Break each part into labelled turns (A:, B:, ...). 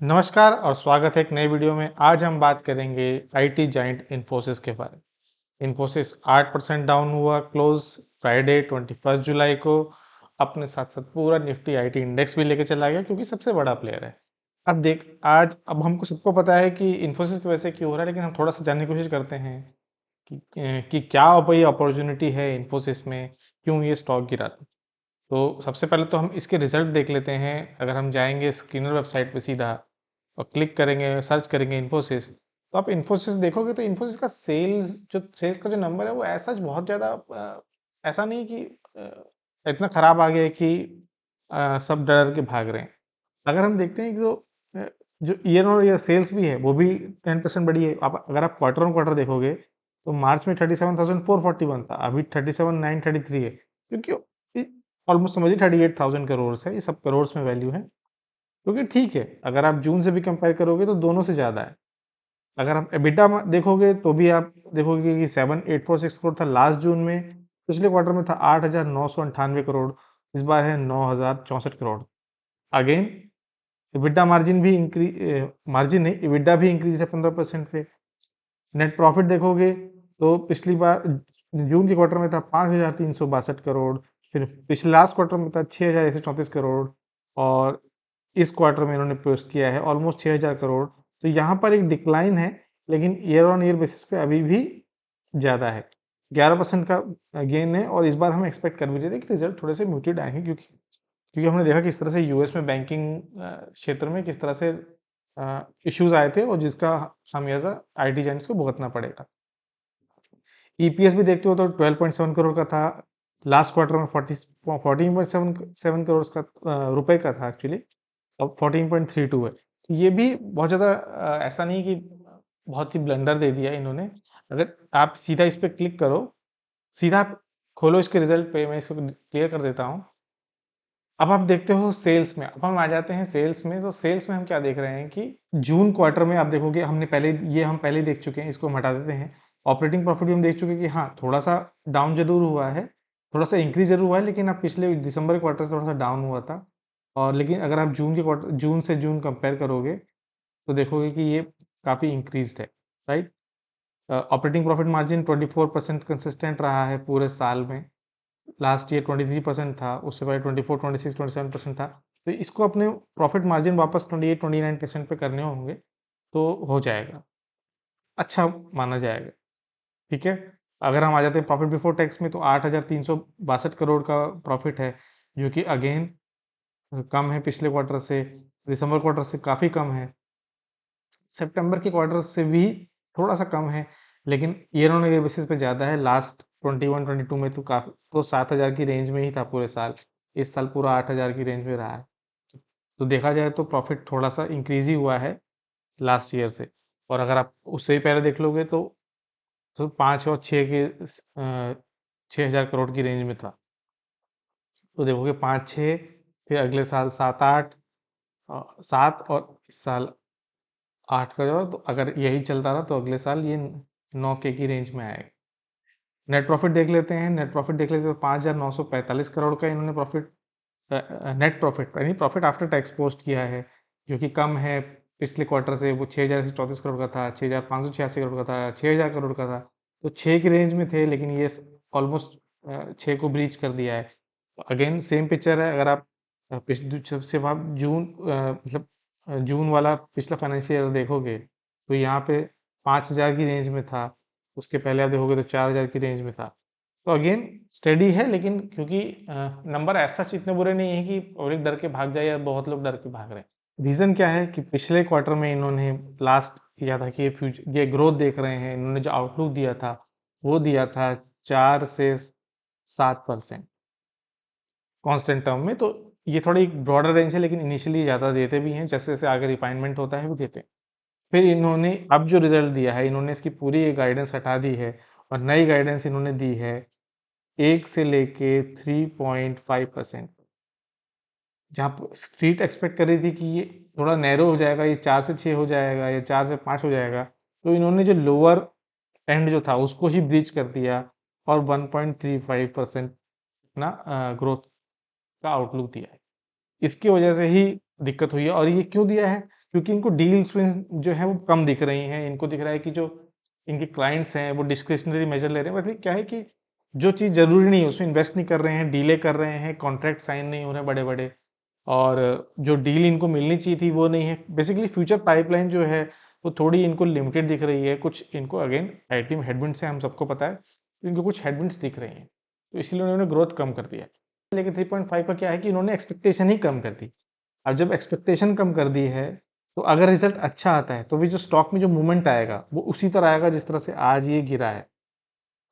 A: नमस्कार और स्वागत है एक नए वीडियो में। आज हम बात करेंगे आईटी जाइंट इन्फोसिस के बारे में। इन्फोसिस 8% डाउन हुआ क्लोज फ्राइडे 21 जुलाई को। अपने साथ साथ पूरा निफ्टी आईटी इंडेक्स भी लेके चला गया क्योंकि सबसे बड़ा प्लेयर है। अब हमको सबको पता है कि इन्फोसिस की वजह से क्यों हो रहा है, लेकिन हम थोड़ा सा जानने की कोशिश करते हैं कि क्या भाई अपॉर्चुनिटी है इन्फोसिस में, क्यों ये स्टॉक गिरा था। तो सबसे पहले तो हम इसके रिजल्ट देख लेते हैं। अगर हम जाएंगे स्क्रीनर वेबसाइट पे सीधा और क्लिक करेंगे, सर्च करेंगे इन्फोसिस, तो आप इन्फोसिस देखोगे तो इन्फोसिस का सेल्स का जो नंबर है वो ऐसा बहुत ज़्यादा ऐसा नहीं कि इतना खराब आ गया है कि सब डर के भाग रहे हैं। अगर हम देखते हैं कि जो ईयर ऑन ईयर सेल्स भी है वो भी 10% बढ़ी है। आप अगर आप क्वार्टर ऑन क्वार्टर देखोगे तो मार्च में 37,441 था, अभी 37,933 है, क्योंकि ऑलमोस्ट समझिए 38,000 करोड़ है। ये सब करोड़ में वैल्यू है, क्योंकि ठीक है अगर आप जून से भी कंपेयर करोगे तो दोनों से ज़्यादा है। अगर आप एबिटा देखोगे तो भी आप देखोगे कि 7,846 करोड़ था लास्ट जून में, पिछले क्वार्टर में था 8,998 करोड़, इस बार है 9,064 करोड़। अगेन एबिटा मार्जिन भी मार्जिन नहीं, एबिटा भी इंक्रीज है 15% पे। नेट प्रॉफिट देखोगे तो पिछली बार जून के क्वार्टर में था 5,362 करोड़, फिर पिछले लास्ट क्वार्टर में था 6,134 करोड़, और इस क्वार्टर में इन्होंने पोस्ट किया है ऑलमोस्ट 6,000 करोड़। तो यहाँ पर एक डिक्लाइन है, लेकिन ईयर ऑन ईयर बेसिस पे अभी भी ज़्यादा है, 11% का गेन है। और इस बार हम एक्सपेक्ट कर भी रहे थे कि रिजल्ट थोड़े से म्यूटेड आएंगे, क्योंकि हमने देखा किस तरह से यूएस में बैंकिंग क्षेत्र में किस तरह से इश्यूज आए थे, और जिसका खामियाजा आईटी जाइंट्स को भुगतना पड़ेगा। ईपीएस भी देखते हो तो 12.7 करोड़ का था, लास्ट क्वार्टर में 14.7 करोड़ का रुपए का था एक्चुअली, अब 14.32 है। तो ये भी बहुत ज़्यादा ऐसा नहीं कि बहुत ही ब्लंडर दे दिया इन्होंने। अगर आप सीधा इस पर क्लिक करो, सीधा आप खोलो इसके रिजल्ट पे, मैं इसको क्लियर कर देता हूँ। अब आप देखते हो सेल्स में, अब हम आ जाते हैं सेल्स में। तो सेल्स में हम क्या देख रहे हैं कि जून क्वार्टर में आप देखोगे, हम पहले ही देख चुके हैं, इसको हम हटा देते हैं। ऑपरेटिंग प्रॉफिट भी हम देख चुके हैं कि हाँ थोड़ा सा डाउन जरूर हुआ है, थोड़ा सा इंक्रीज जरूर हुआ है, लेकिन अब पिछले दिसंबर क्वार्टर से थोड़ा सा डाउन हुआ था। और लेकिन अगर आप जून से जून कंपेयर करोगे तो देखोगे कि ये काफ़ी इंक्रीज्ड है, right. Operating profit margin 24% consistent रहा है पूरे साल में। लास्ट ईयर 23% था, उससे पहले 24, 26, 27% था। तो इसको अपने प्रॉफिट मार्जिन वापस 28, 29% पे करने होंगे तो हो जाएगा, अच्छा माना जाएगा, ठीक है। अगर हम आ जाते हैं प्रॉफिट बिफोर टैक्स में, तो 8,362 करोड़ का प्रॉफिट है, जो कि अगेन कम है पिछले क्वार्टर से, दिसंबर क्वार्टर से काफ़ी कम है, सितंबर के क्वार्टर से भी थोड़ा सा कम है, लेकिन ईयर ऑन ईयर बेसिस पे ज़्यादा है। लास्ट 21-22 में तो काफ़ी, तो 7,000 की रेंज में ही था पूरे साल, इस साल पूरा 8,000 की रेंज में रहा है। तो देखा जाए तो प्रॉफिट थोड़ा सा इंक्रीज ही हुआ है लास्ट ईयर से। और अगर आप उससे ही पहले देख लोगे तो 5 और 6 के 6,000 करोड़ की रेंज में था। तो देखोगे 5-6, फिर अगले साल 7-8, 7, और इस साल 8 का जो, तो अगर यही चलता रहा तो अगले साल ये 9K की रेंज में आएगा। नेट प्रॉफिट देख लेते हैं, नेट प्रॉफिट देख लेते हैं तो 5,945 करोड़ का इन्होंने प्रॉफिट, नेट प्रॉफिट यानी प्रॉफिट आफ्टर टैक्स पोस्ट किया है, जो कि कम है पिछले क्वार्टर से। वो 6,134 करोड़ का था, 6,586 करोड़ का था, 6,000 करोड़ का था। तो 6 की रेंज में थे, लेकिन ये ऑलमोस्ट 6 को ब्रीच कर दिया है। अगेन सेम पिक्चर है। अगर आप पिछले से आप मतलब जून वाला पिछला फाइनेंशियल ईयर देखोगे तो यहाँ पे 5,000 की रेंज में था, उसके पहले आप देखोगे तो 4,000 की रेंज में था। तो अगेन स्टेडी है, लेकिन क्योंकि नंबर ऐसा इतने बुरे नहीं है कि पब्लिक डर के भाग जाए या बहुत लोग डर के भाग रहे हैं। रीज़न क्या है कि पिछले क्वार्टर में इन्होंने लास्ट किया था कि ये ग्रोथ देख रहे हैं, इन्होंने जो आउटलुक दिया था वो दिया था 4 से 7% कांस्टेंट टर्म में। तो ये थोड़ी ब्रॉडर रेंज है, लेकिन इनिशियली ज़्यादा देते भी हैं, जैसे जैसे आगे रिफाइनमेंट होता है वो देते हैं। फिर इन्होंने अब जो रिजल्ट दिया है, इन्होंने इसकी पूरी गाइडेंस हटा दी है और नई गाइडेंस इन्होंने दी है 1 से लेके 3.5%। जहाँ स्ट्रीट एक्सपेक्ट कर रही थी कि ये थोड़ा नैरो हो जाएगा, ये 4 से 6 हो जाएगा या 4 से 5 हो जाएगा, तो इन्होंने जो लोअर एंड जो था उसको ही ब्रीच कर दिया और 1.35% ना ग्रोथ का आउटलुक दिया है। इसकी वजह से ही दिक्कत हुई है। और ये क्यों दिया है क्योंकि इनको डील स्विंग्स जो है वो कम दिख रही हैं। इनको दिख रहा है कि जो इनके क्लाइंट्स हैं वो डिस्क्रिशनरी मेजर ले रहे हैं। मतलब क्या है कि जो चीज़ ज़रूरी नहीं है उसमें इन्वेस्ट नहीं कर रहे हैं, डिले कर रहे हैं, कॉन्ट्रैक्ट साइन नहीं हो रहे बड़े-बड़े, और जो डील इनको मिलनी चाहिए थी वो नहीं है। बेसिकली फ्यूचर पाइपलाइन जो है वो थोड़ी इनको लिमिटेड दिख रही है। कुछ इनको अगेन आईटी में हेडविंड्स हैं, हम सबको पता है, तो इनको कुछ हेडविंड्स दिख रही हैं, तो इसलिए उन्होंने ग्रोथ कम कर दिया। लेकिन 3.5 का क्या है कि इन्होंने एक्सपेक्टेशन ही कम कर दी। अब जब एक्सपेक्टेशन कम कर दी है, तो अगर रिजल्ट अच्छा आता है तो भी जो स्टॉक में जो मूवमेंट आएगा वो उसी तरह आएगा जिस तरह से आज ये गिरा है।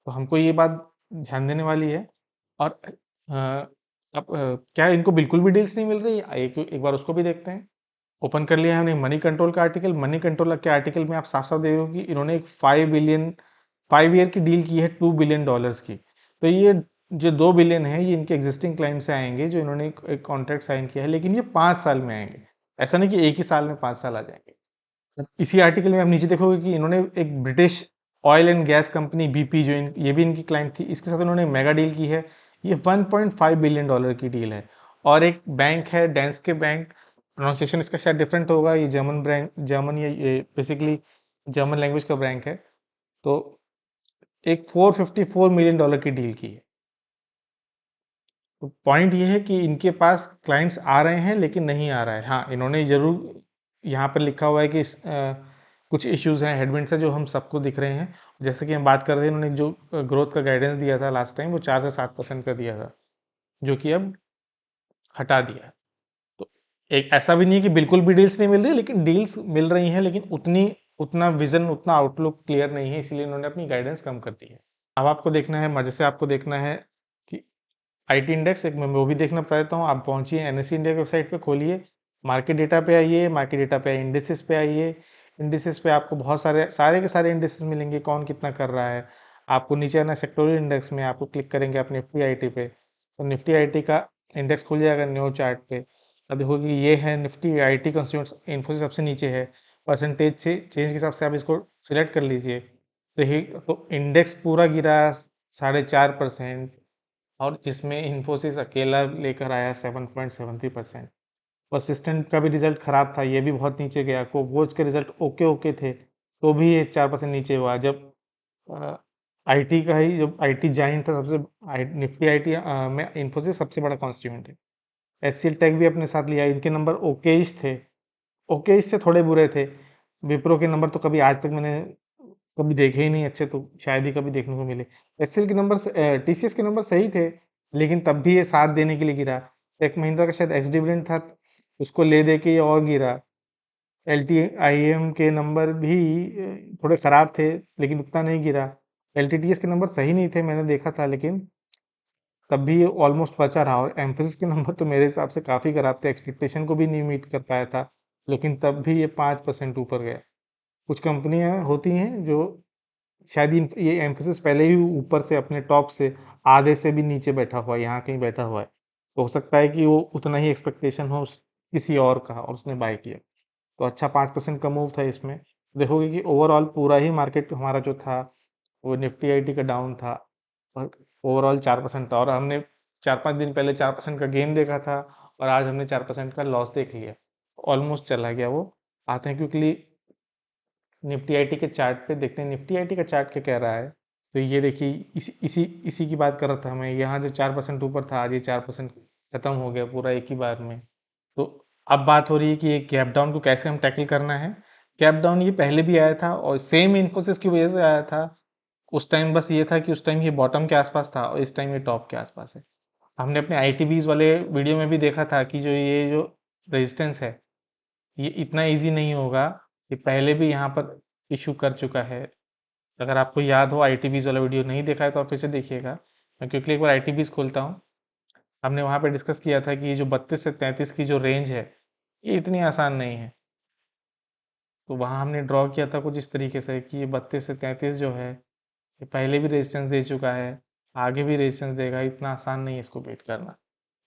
A: तो हमको ये बात ध्यान देने वाली है। और अब क्या इनको बिल्कुल भी डील्स नहीं मिल रही? एक एक बार उसको भी देखते हैं। ओपन कर लिया है हमने मनी कंट्रोल का आर्टिकल। मनी कंट्रोल के आर्टिकल में आप साफ-साफ देख रहे हो कि इन्होंने एक 5 ईयर की डील की है $2 बिलियन की। तो ये जो 2 बिलियन है ये इनके एग्जिस्टिंग क्लाइंट से आएँगे, जो इन्होंने एक कॉन्ट्रैक्ट साइन किया है, लेकिन ये 5 साल में आएँगे। ऐसा नहीं कि एक ही साल में 5 साल आ जाएँगे। इसी आर्टिकल में आप नीचे देखोगे कि इन्होंने एक British oil and gas company BP, जो ये भी इनकी क्लाइंट थी, इसके साथ उन्होंने मेगा डील की है। ये $1.5 बिलियन की डील है। और एक बैंक है डेंस्के बैंक, प्रोनाउंसिएशन इसका शायद डिफरेंट होगा, ये जर्मन बैंक, जर्मन, ये बेसिकली जर्मन लैंग्वेज का बैंक है। तो एक $454 मिलियन की डील की है। तो पॉइंट ये है कि इनके पास क्लाइंट्स आ रहे हैं लेकिन नहीं आ रहा है। हाँ, इन्होंने ज़रूर यहाँ पर लिखा हुआ है कि कुछ इश्यूज़ हैं, हेडविंड्स हैं, जो हम सबको दिख रहे हैं। जैसे कि हम बात कर रहे थे, इन्होंने जो ग्रोथ का गाइडेंस दिया था लास्ट टाइम, वो 4 से 7% का दिया था, जो कि अब हटा दिया है। तो एक ऐसा भी नहीं है कि बिल्कुल भी डील्स नहीं मिल रही, लेकिन डील्स मिल रही हैं, लेकिन उतना विज़न, उतना आउटलुक क्लियर नहीं है, इसलिए इन्होंने अपनी गाइडेंस कम कर दी है। अब आपको देखना है, मज़े से आपको देखना है कि आईटी इंडेक्स, एक मैं वो भी देखना बता देता हूँ। आप पहुँचिए एनएससी इंडिया की वेबसाइट पे, खोलिए, मार्केट डेटा पे आइए, मार्केट डेटा पे इंडेसेस पे आइए। इंडेसेस पे आपको बहुत सारे के सारे इंडेसेस मिलेंगे, कौन कितना कर रहा है। आपको नीचे आना, सेक्टोरल इंडेक्स में आपको क्लिक करेंगे आप निफ्टी आईटी पे, तो निफ्टी आईटी का इंडेक्स खुल जाएगा न्यू चार्ट पे। अब देखोगे ये है निफ्टी आईटी कंज्यूमर, इन्फोसिस सबसे नीचे है। परसेंटेज से चेंज के हिसाब से आप इसको सिलेक्ट कर लीजिए। तो इंडेक्स पूरा गिरा 4.5%, और जिसमें इन्फोसिस अकेला लेकर आया 7.73%। परसिस्टेंट का भी रिजल्ट खराब था, ये भी बहुत नीचे गया। कोवोज के रिजल्ट ओके ओके थे, तो भी ये 4% नीचे हुआ। जब आईटी का ही, जो आईटी जाइंट था सबसे, निफ्टी आईटी में इन्फोसिस सबसे बड़ा कॉन्स्टिट्यूएंट है। एचसीएल टेक भी अपने साथ लिया, इनके नंबर ओकेइश थे, ओकेइश से थोड़े बुरे थे। विप्रो के नंबर तो कभी आज तक मैंने कभी देखे ही नहीं अच्छे, तो शायद ही कभी देखने को मिले। एचसीएल के नंबर, टीसीएस के नंबर सही थे, लेकिन तब भी ये साथ देने के लिए गिरा। टेक महिंद्रा का शायद एक्स डिविडेंड था, उसको ले दे के ये और गिरा। एलटीआईएम के नंबर भी थोड़े खराब थे, लेकिन उतना नहीं गिरा। एलटीटीएस के नंबर सही नहीं थे, मैंने देखा था, लेकिन तब भी ये ऑलमोस्ट बचा रहा। और एम्फेसिस के नंबर तो मेरे हिसाब से काफ़ी खराब थे, एक्सपेक्टेशन को भी नहीं मीट कर पाया था, लेकिन तब भी ये 5% ऊपर गया। कुछ कंपनियां होती हैं जो शायद ये एम्फेसिस पहले ही ऊपर से अपने टॉप से आधे से भी नीचे बैठा हुआ है, यहाँ कहीं बैठा हुआ है, तो हो सकता है कि वो उतना ही एक्सपेक्टेशन हो किसी और का, और उसने बाय किया। तो अच्छा 5% का मूव था इसमें। देखोगे कि ओवरऑल पूरा ही मार्केट हमारा जो था, वो निफ्टी आईटी का डाउन था, और ओवरऑल 4% था। और हमने 4-5 दिन पहले 4% का गेन देखा था, और आज हमने 4% का लॉस देख लिया, ऑलमोस्ट चला गया वो। आते हैं क्विकली निफ्टी आईटी के चार्ट पे, देखते हैं निफ्टी आईटी का चार्ट क्या कह रहा है। तो ये देखिए, इसी की बात कर रहा था मैं, यहाँ जो 4% ऊपर था, आज ये 4% खत्म हो गया पूरा एक ही बार में। तो अब बात हो रही है कि ये गैप डाउन को कैसे हम टैकल करना है। गैप डाउन ये पहले भी आया था, और सेम इन्फोसिस की वजह से आया था। उस टाइम बस ये था कि उस टाइम ये बॉटम के आसपास था, और इस टाइम ये टॉप के आसपास है। हमने अपने आईटीबीज वाले वीडियो में भी देखा था कि जो रेजिस्टेंस है, ये इतना इजी नहीं होगा। ये पहले भी यहाँ पर इशू कर चुका है। अगर आपको याद हो, आईटीबीज वाला वीडियो नहीं देखा है तो आप फिर से देखिएगा। मैं क्विकली एक बार आईटीबीज खोलता हूँ। हमने वहाँ पे डिस्कस किया था कि ये जो 32 से 33 की जो रेंज है, ये इतनी आसान नहीं है। तो वहाँ हमने ड्रॉ किया था कुछ इस तरीके से कि ये 32 से 33 जो है, ये पहले भी रेजिस्टेंस दे चुका है, आगे भी रेजिस्टेंस देगा, इतना आसान नहीं है इसको बीट करना।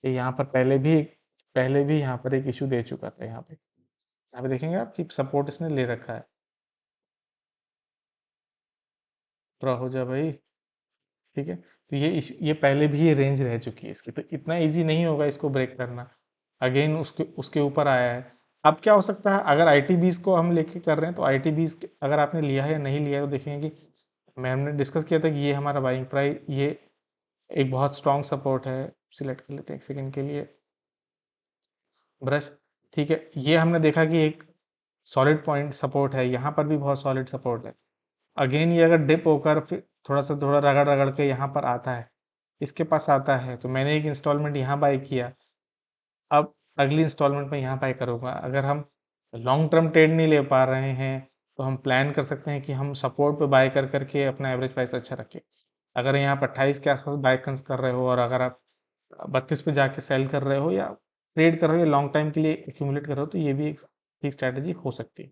A: ये यहाँ पर पहले भी यहाँ पर एक इशू दे चुका था। यहाँ पे देखेंगे आप कि सपोर्ट इसने ले रखा है। ड्रॉ हो जा भाई, ठीक है। तो ये पहले भी ये रेंज रह चुकी है इसकी, तो इतना इजी नहीं होगा इसको ब्रेक करना। अगेन उसके उसके ऊपर आया है, अब क्या हो सकता है, अगर ITBs को हम लेके कर रहे हैं तो ITBs अगर आपने लिया है या नहीं लिया है तो देखेंगे कि मैंने डिस्कस किया था कि ये हमारा बाइंग प्राइस, ये एक बहुत स्ट्रॉन्ग सपोर्ट है। सिलेक्ट कर लेते हैं एक सेकंड के लिए ब्रश। ठीक है, ये हमने देखा कि एक सॉलिड पॉइंट सपोर्ट है, यहाँ पर भी बहुत सॉलिड सपोर्ट है। अगेन ये अगर डिप होकर फिर थोड़ा रगड़ रगड़ के यहाँ पर आता है, इसके पास आता है, तो मैंने एक इंस्टॉलमेंट यहाँ बाय किया, अब अगली इंस्टॉलमेंट में यहाँ बाय करूँगा। अगर हम लॉन्ग टर्म ट्रेड नहीं ले पा रहे हैं तो हम प्लान कर सकते हैं कि हम सपोर्ट पे बाय कर करके अपना एवरेज प्राइस अच्छा रखें। अगर यहाँ पर 28 के आसपास बाय कर रहे हो और अगर आप 32 पे जाके सेल कर रहे हो या ट्रेड कर रहे हो या लॉन्ग टाइम के लिए एक्यूमुलेट कर रहे हो, तो ये भी एक ठीक स्ट्रैटेजी हो सकती है।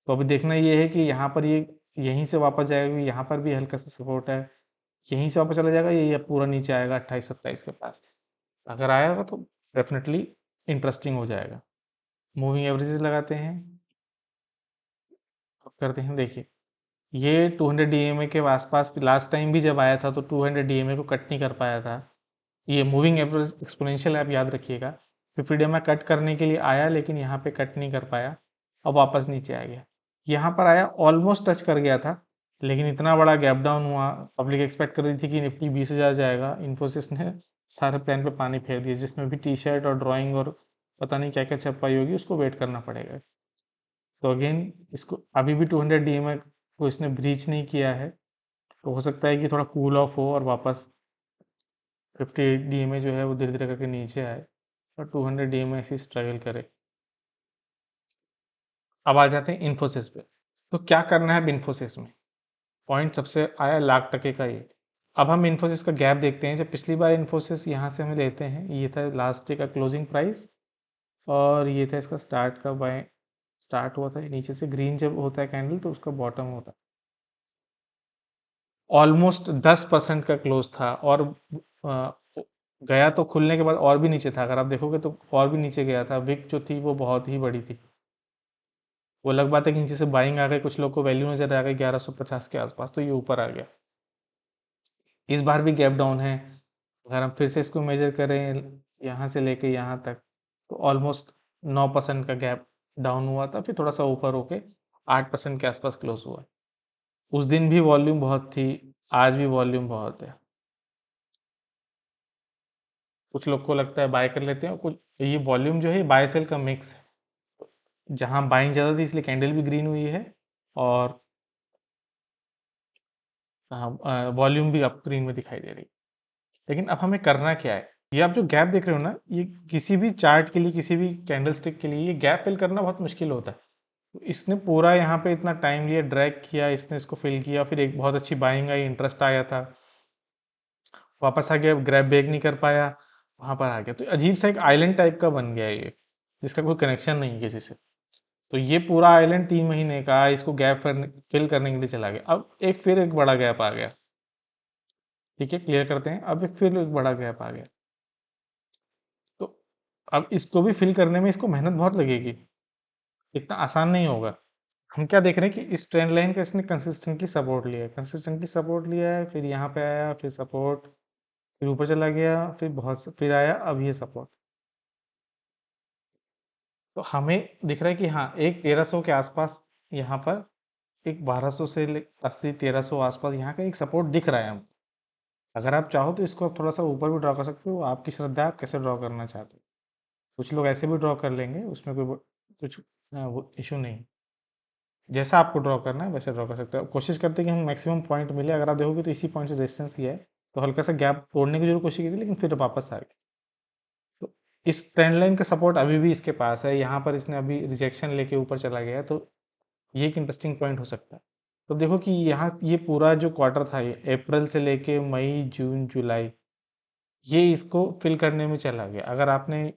A: तो अभी देखना ये है कि यहाँ पर ये यहीं से वापस जाएगा, यहाँ पर भी हल्का सा सपोर्ट है, यहीं से वापस चला जाएगा, ये पूरा नीचे आएगा 28-27 के पास। अगर आएगा तो डेफिनेटली इंटरेस्टिंग हो जाएगा। मूविंग एवरेजेस लगाते हैं, अब करते हैं। देखिए ये 200 DMA के आसपास लास्ट टाइम भी जब आया था तो 200 DMA को कट नहीं कर पाया था। ये मूविंग एवरेज एक्सपोनेंशियल आप याद रखिएगा, 50 DMA कट करने के लिए आया लेकिन यहाँ पे कट नहीं कर पाया, अब वापस नीचे आ गया। यहाँ पर आया, ऑलमोस्ट टच कर गया था, लेकिन इतना बड़ा गैप डाउन हुआ, पब्लिक एक्सपेक्ट कर रही थी कि निफ्टी 20,000 जाएगा, इन्फोसिस ने सारे प्लान पे पानी फेर दिया, जिसमें भी टी शर्ट और ड्राइंग और पता नहीं क्या क्या छपाई होगी, उसको वेट करना पड़ेगा। तो अगेन इसको अभी भी 200 DMA को इसने ब्रीच नहीं किया है, तो हो सकता है कि थोड़ा कूल ऑफ हो और वापस 50 DMA जो है वो धीरे धीरे करके नीचे आए और 200 DMA ऐसे स्ट्रगल करे। अब आ जाते हैं इन्फोसिस पे। तो क्या करना है अब इन्फोसिस में, पॉइंट सबसे आया लाख टके का ये। अब हम इन्फोसिस का गैप देखते हैं। जब पिछली बार इन्फोसिस यहाँ से हम लेते हैं, ये था लास्ट डे का क्लोजिंग प्राइस और ये था इसका स्टार्ट का बाय, स्टार्ट हुआ था नीचे से, ग्रीन जब होता है कैंडल तो उसका बॉटम होता है। ऑलमोस्ट 10% का क्लोज था और गया तो खुलने के बाद और भी नीचे था, अगर आप देखोगे तो और भी नीचे गया था। विक जो थी वो बहुत ही बड़ी थी। वो अलग बात है कि नीचे से बाइंग आ गई, कुछ लोग को वैल्यू नजर आ गई 1150 के आसपास, तो ये ऊपर आ गया। इस बार भी गैप डाउन है। अगर हम फिर से इसको मेजर करें यहाँ से लेके यहाँ तक, तो ऑलमोस्ट 9% का गैप डाउन हुआ था, फिर थोड़ा सा ऊपर होके 8% के आसपास क्लोज हुआ। उस दिन भी वॉल्यूम बहुत थी, आज भी वॉल्यूम बहुत है। कुछ लोग को लगता है बाय कर लेते हैं, कुछ ये वॉल्यूम जो है बाय सेल का मिक्स है, जहां बाइंग ज़्यादा थी इसलिए कैंडल भी ग्रीन हुई है और वॉल्यूम भी आप ग्रीन में दिखाई दे रही है। लेकिन अब हमें करना क्या है, ये आप जो गैप देख रहे हो ना, ये किसी भी चार्ट के लिए, किसी भी कैंडल स्टिक के लिए ये गैप फिल करना बहुत मुश्किल होता है। तो इसने पूरा यहाँ पे इतना टाइम लिया, ड्रैग किया, इसने इसको फिल किया, फिर एक बहुत अच्छी बाइंग आई, इंटरेस्ट आया था, वापस आ गया, ग्रैब बैक नहीं कर पाया, वहां पर आ गया। तो अजीब सा एक आइलैंड टाइप का बन गया है ये, जिसका कोई कनेक्शन नहीं है किसी से। तो ये पूरा आइलैंड 3 महीने का इसको गैप फिल करने के लिए चला गया। अब एक फिर एक बड़ा गैप आ गया। ठीक है, क्लियर करते हैं। अब एक फिर एक बड़ा गैप आ गया, तो अब इसको भी फिल करने में इसको मेहनत बहुत लगेगी, इतना आसान नहीं होगा। हम क्या देख रहे हैं कि इस ट्रेंड लाइन का इसने कंसिस्टेंटली सपोर्ट लिया है, कंसिस्टेंटली सपोर्ट लिया है, फिर यहाँ पे आया, फिर सपोर्ट, फिर ऊपर चला गया, फिर फिर आया, अब ये सपोर्ट। तो हमें दिख रहा है कि हाँ, एक 1300 के आसपास यहाँ पर, एक 1200 से 80 1300 आसपास यहाँ का एक सपोर्ट दिख रहा है हम। अगर आप चाहो तो इसको आप थोड़ा सा ऊपर भी ड्रॉ कर सकते हो, आपकी श्रद्धा है, आप कैसे ड्रॉ करना चाहते हो। कुछ लोग ऐसे भी ड्रॉ कर लेंगे, उसमें कोई कुछ वो इशू नहीं। जैसा आपको ड्रॉ करना है वैसे ड्रॉ कर सकते हो। कोशिश करते हैं कि हम मैक्सिमम पॉइंट मिले। अगर आप देखोगे तो इसी पॉइंट से रेजिस्टेंस लिया है, तो हल्का सा गैप तोड़ने की जरूर कोशिश की थी, लेकिन फिर वापस आ गया। तो इस ट्रेंड लाइन का सपोर्ट अभी भी इसके पास है, यहाँ पर इसने अभी रिजेक्शन लेके ऊपर चला गया, तो ये एक इंटरेस्टिंग पॉइंट हो सकता है। तो देखो कि यहाँ ये पूरा जो क्वार्टर था, ये अप्रैल से लेके मई जून जुलाई, ये इसको फिल करने में चला गया। अगर आपने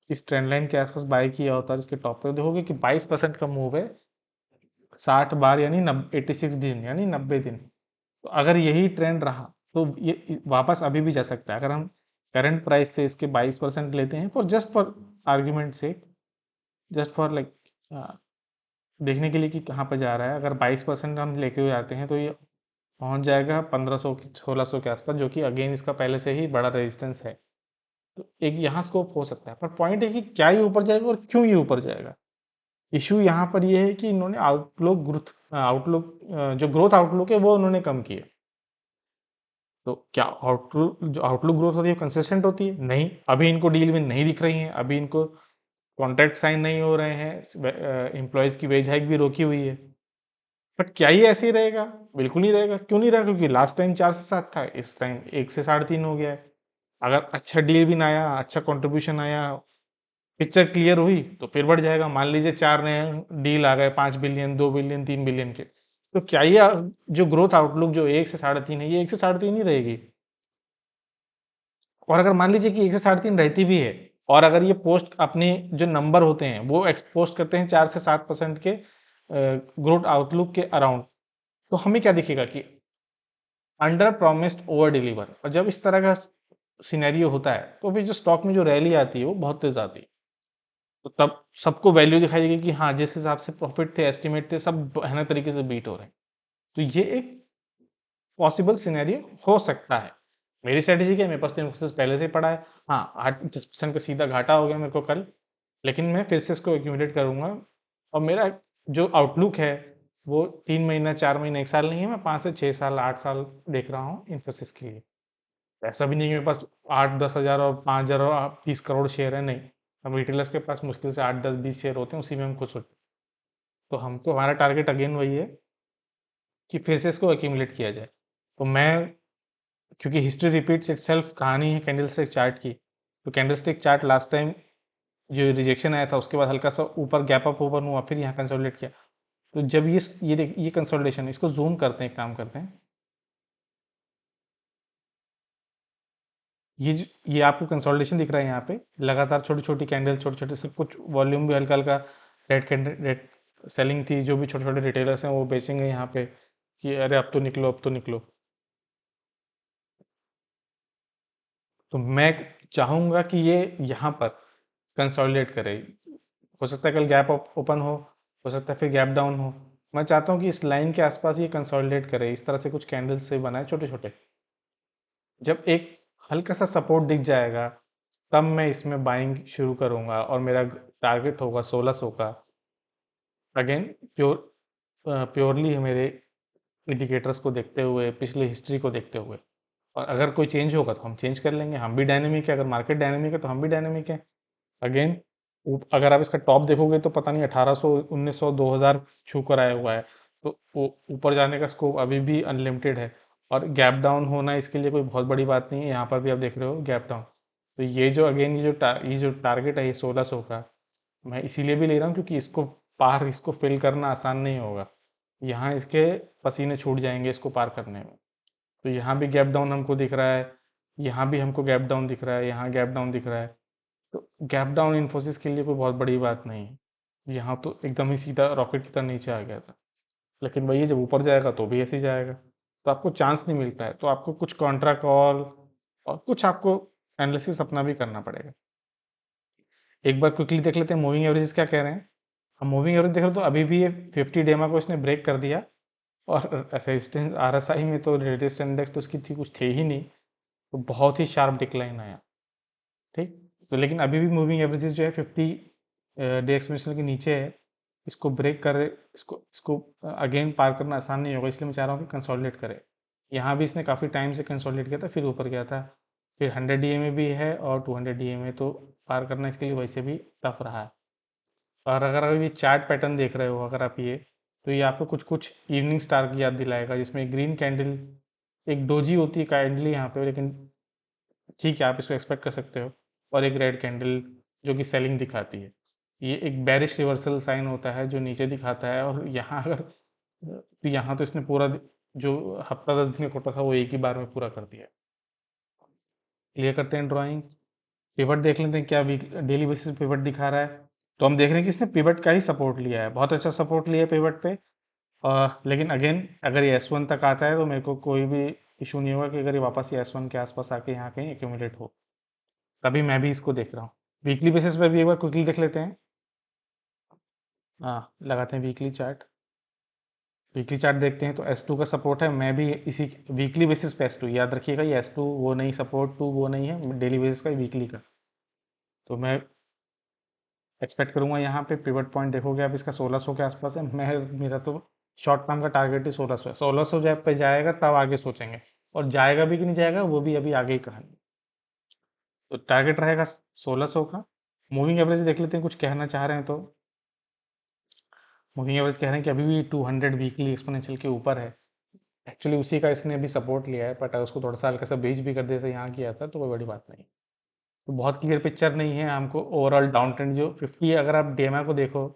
A: इस ट्रेंड लाइन के आसपास बाय किया होता है इसके टॉप पे, तो देखोगे कि 22% का मूव है 60 बार, यानी 86 दिन, यानी 90 दिन। तो अगर यही ट्रेंड रहा तो ये वापस अभी भी जा सकता है। अगर हम करंट प्राइस से इसके 22% लेते हैं, फॉर जस्ट फॉर आर्ग्यूमेंट से, जस्ट फॉर लाइक देखने के लिए कि कहाँ पर जा रहा है, अगर 22% हम लेके हुए आते हैं तो ये पहुंच जाएगा 1500 1600 के आसपास, जो कि अगेन इसका पहले से ही बड़ा रेजिस्टेंस है। तो एक यहाँ स्कोप हो सकता है, पर पॉइंट है कि क्या ये ऊपर जाएगा और क्यों ये ऊपर जाएगा। इश्यू यहाँ पर ये है कि इन्होंने आउटलुक जो ग्रोथ आउटलुक है वो उन्होंने कम किया। तो क्या आउटलुक ग्रोथ होती है कंसिस्टेंट होती है? नहीं। अभी इनको डील में नहीं दिख रही है, अभी इनको कॉन्ट्रैक्ट साइन नहीं हो रहे हैं, एम्प्लॉयज की वेज हाइक भी रोकी हुई है। बट क्या ये ऐसे ही रहेगा? बिल्कुल नहीं रहेगा। क्यों नहीं रहेगा? क्योंकि लास्ट टाइम 4 से 7 था, इस टाइम 1 से 3.5 हो गया है। अगर अच्छा डील भी ना आया, अच्छा कंट्रीब्यूशन आया, पिक्चर क्लियर हुई तो फिर बढ़ जाएगा। मान लीजिए 4 नए डील आ गए, 5 बिलियन, 2 बिलियन, 3 बिलियन के, तो क्या ये जो ग्रोथ आउटलुक जो 1 से 3.5 है, ये 1 से 3.5 ही रहेगी। और अगर मान लीजिए कि 1 से 3.5 रहती भी है, और अगर ये पोस्ट अपने जो नंबर होते हैं वो पोस्ट करते हैं 4 से 7% के ग्रोथ आउटलुक के अराउंड, तो हमें क्या दिखेगा कि अंडर प्रॉमिस्ड ओवर डिलीवर। और जब इस तरह का सिनेरियो होता है तो फिर जो स्टॉक में जो रैली आती है वो बहुत तेज आती है। तो तब सबको वैल्यू दिखाई देगी कि हाँ, जिस हिसाब से प्रॉफिट थे, एस्टिमेट थे, सब भयानक तरीके से बीट हो रहे हैं। तो ये एक पॉसिबल सिनेरियो हो सकता है। मेरी स्ट्रेटेजी क्या है? मेरे पास तो इन्फोसिस पहले से ही पड़ा है। हाँ, 8-10% का सीधा घाटा हो गया मेरे को कल, लेकिन मैं फिर से इसको एक्यूमुलेट करूंगा। और मेरा जो आउटलुक है वो 3 महीना, 4 महीना, 1 साल नहीं है, मैं 5 से 6 साल, 8 साल देख रहा हूँ इन्फोसिस के लिए। ऐसा भी नहीं है कि मेरे पास 8-10 हज़ार और 5 हज़ार और 20 करोड़ शेयर है, नहीं। अब रिटेलर्स के पास मुश्किल से 8-10-20 शेयर होते हैं, उसी में हम खुश होते हैं। तो हमको हमारा टारगेट अगेन वही है कि फिर से इसको एक्यूमुलेट किया जाए। तो मैं, क्योंकि हिस्ट्री रिपीट्स इटसेल्फ कहानी है कैंडलस्टिक चार्ट की, तो कैंडलस्टिक चार्ट लास्ट टाइम जो रिजेक्शन आया था उसके बाद हल्का सा ऊपर गैप अप ओपन हुआ, फिर यहाँ कंसोलिडेट किया। तो जब ये कंसोलिडेशन, इसको जूम करते हैं, काम करते हैं, ये आपको कंसोलिडेशन दिख रहा है यहाँ पे, लगातार छोटी छोटी कैंडल, छोटे छोटे सब कुछ, वॉल्यूम भी हल्का हल्का, रेड कैंडल, रेड सेलिंग थी, जो भी छोटे छोटे रिटेलर्स हैं वो बेचेंगे यहाँ पे कि अरे अब तो निकलो, अब तो निकलो। तो मैं चाहूंगा कि ये यहाँ पर कंसोलिडेट करे। हो सकता है कल गैप ओपन हो सकता है फिर गैप डाउन हो। मैं चाहता हूँ कि इस लाइन के आसपास ये कंसोलिडेट करे, इस तरह से कुछ कैंडल्स से बनाए छोटे छोटे। जब एक हल्का सा सपोर्ट दिख जाएगा तब मैं इसमें बाइंग शुरू करूंगा, और मेरा टारगेट होगा 1600 का। अगेन प्योरली मेरे इंडिकेटर्स को देखते हुए, पिछले हिस्ट्री को देखते हुए। और अगर कोई चेंज होगा तो हम चेंज कर लेंगे, हम भी डायनेमिक है, अगर मार्केट डायनेमिक है तो हम भी डायनेमिक है। अगेन, अगर आप इसका टॉप देखोगे तो पता नहीं 1800, 1900, 2000 छू कर आया हुआ है। तो वो ऊपर जाने का स्कोप अभी भी अनलिमिटेड है। और गैप डाउन होना इसके लिए कोई बहुत बड़ी बात नहीं है। यहाँ पर भी आप देख रहे हो गैप डाउन। तो ये जो अगेन ये जो टारगेट है ये 1600 का, मैं इसीलिए भी ले रहा हूँ क्योंकि इसको फिल करना आसान नहीं होगा। यहाँ इसके पसीने छूट जाएंगे इसको पार करने में। तो यहाँ भी गैप डाउन हमको दिख रहा है, यहाँ भी हमको गैप डाउन दिख रहा है, यहाँ गैप डाउन दिख रहा है। तो गैप डाउन इन्फोसिस के लिए कोई बहुत बड़ी बात नहीं है। यहाँ तो एकदम ही सीधा रॉकेट की तरह नीचे आ गया था, लेकिन वही जब ऊपर जाएगा तो भी ऐसे ही जाएगा। तो आपको चांस नहीं मिलता है, तो आपको कुछ कॉन्ट्रा कॉल और कुछ आपको एनालिसिस अपना भी करना पड़ेगा। एक बार क्विकली देख लेते हैं मूविंग एवरेजेस क्या कह रहे हैं। हम मूविंग एवरेज देख रहे हो तो अभी भी ये 50 डेमा को इसने ब्रेक कर दिया। और रेजिस्टेंस आरएसआई में तो रेजिस्टेंस इंडेक्स तो उसकी कुछ थे ही नहीं, तो बहुत ही शार्प डिक्लाइन आया। ठीक। तो लेकिन अभी भी मूविंग एवरेजेस जो है 50 डे एक्सपेंशन के नीचे है। इसको ब्रेक करे, इसको इसको अगेन पार करना आसान नहीं होगा, इसलिए मैं चाह रहा हूँ कि कंसोलिडेट करे। यहाँ भी इसने काफ़ी टाइम से कंसोलिडेट किया था, फिर ऊपर गया था। फिर 100 डीए में भी है और 200 डीए में, तो पार करना इसके लिए वैसे भी टफ रहा है। और अगर आप ये चार्ट पैटर्न देख रहे हो, अगर आप ये, तो ये आपको कुछ कुछ इवनिंग स्टार की याद दिलाएगा, जिसमें ग्रीन कैंडल, एक डोजी होती है काइंडली यहाँ पे, लेकिन ठीक है आप इसको एक्सपेक्ट कर सकते हो। और एक रेड कैंडल जो कि सेलिंग दिखाती है। ये एक बेरिश रिवर्सल साइन होता है जो नीचे दिखाता है। और यहाँ अगर, तो यहाँ तो इसने पूरा जो हफ्ता 10 दिन का कोटा था वो एक ही बार में पूरा कर दिया। क्लियर करते हैं ड्राइंग। पिवट देख लेते हैं क्या वीक डेली बेसिस पे पिवट दिखा रहा है। तो हम देख रहे हैं कि इसने पिवट का ही सपोर्ट लिया है, बहुत अच्छा सपोर्ट लिया है पिवट पे। लेकिन अगेन अगर ये S1 तक आता है तो मेरे को कोई भी इशू नहीं होगा कि अगर ये वापस ये S1 के आसपास आके यहाँ कहीं एक्यूमुलेट हो, तभी मैं भी इसको देख रहा हूँ। वीकली बेसिस पर भी एक बार क्विकली देख लेते हैं। हाँ, लगाते हैं वीकली चार्ट। वीकली चार्ट देखते हैं तो S2 का सपोर्ट है, मैं भी इसी वीकली बेसिस पे S2 याद रखिएगा, ये S2 वो नहीं, सपोर्ट 2 वो नहीं है, डेली बेसिस का, वीकली का। तो मैं एक्सपेक्ट करूंगा यहाँ पे पिवट पॉइंट देखोगे आप इसका 1600 के आसपास है। मेरा तो शॉर्ट टर्म का टारगेट ही 1600 है। 1600 जब पे जाएगा तब आगे सोचेंगे, और जाएगा भी कि नहीं जाएगा वो भी अभी आगे ही कहानी। तो टारगेट रहेगा 1600 का। मूविंग एवरेज देख लेते हैं, कुछ कहना चाह रहे हैं तो। मूविंग एवरेज कह रहे हैं कि अभी भी 200 वीकली एक्सपोनेंशियल के ऊपर है। एक्चुअली उसी का इसने अभी सपोर्ट लिया है, बट अगर उसको थोड़ा सा हल्का सा ब्रीच भी कर दे, जैसे यहाँ किया था, तो कोई बड़ी बात नहीं। तो बहुत क्लियर पिक्चर नहीं है हमको। ओवरऑल डाउन ट्रेंड जो 50 है, अगर आप डीएमआई को देखो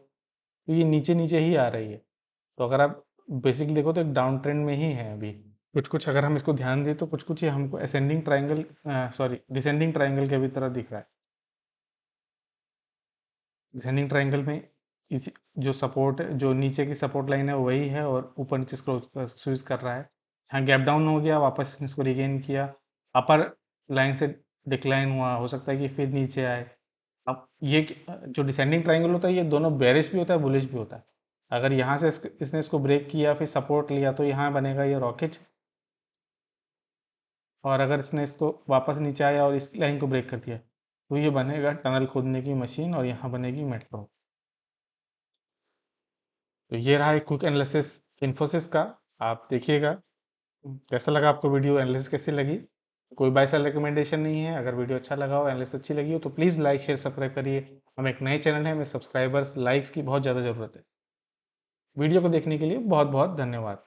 A: तो ये नीचे नीचे ही आ रही है। तो अगर आप बेसिकली देखो तो एक डाउन ट्रेंड में ही है अभी। कुछ कुछ अगर हम इसको ध्यान दें तो कुछ कुछ ये हमको ascending triangle, sorry descending triangle के भी तरह दिख रहा है। डिसेंडिंग ट्राइंगल में इसी जो सपोर्ट, जो नीचे की सपोर्ट लाइन है वही है, और ऊपर नीचे स्विच कर रहा है। यहाँ गैप डाउन हो गया, वापस इसने इसको रिगेन किया, अपर लाइन से डिक्लाइन हुआ, हो सकता है कि फिर नीचे आए। अब ये जो डिसेंडिंग ट्राइंगल होता है ये दोनों बेरिश भी होता है, बुलिश भी होता है। अगर यहाँ से इसने इसको ब्रेक किया, फिर सपोर्ट लिया, तो यहाँ बनेगा ये रॉकेट। और अगर इसने इसको वापस नीचे आया और इस लाइन को ब्रेक कर दिया, तो ये बनेगा टनल खोदने की मशीन, और यहाँ बनेगी मेट्रो। तो ये रहा एक क्विक एनालिसिस इन्फोसिस का। आप देखिएगा कैसा लगा आपको, वीडियो एनालिसिस कैसी लगी। कोई बाय सेल रिकमेंडेशन नहीं है। अगर वीडियो अच्छा लगा हो, एनालिसिस अच्छी लगी हो, तो प्लीज़ लाइक शेयर सब्सक्राइब करिए। हम एक नए चैनल है, हमें सब्सक्राइबर्स लाइक्स की बहुत ज़्यादा ज़रूरत है। वीडियो को देखने के लिए बहुत बहुत धन्यवाद।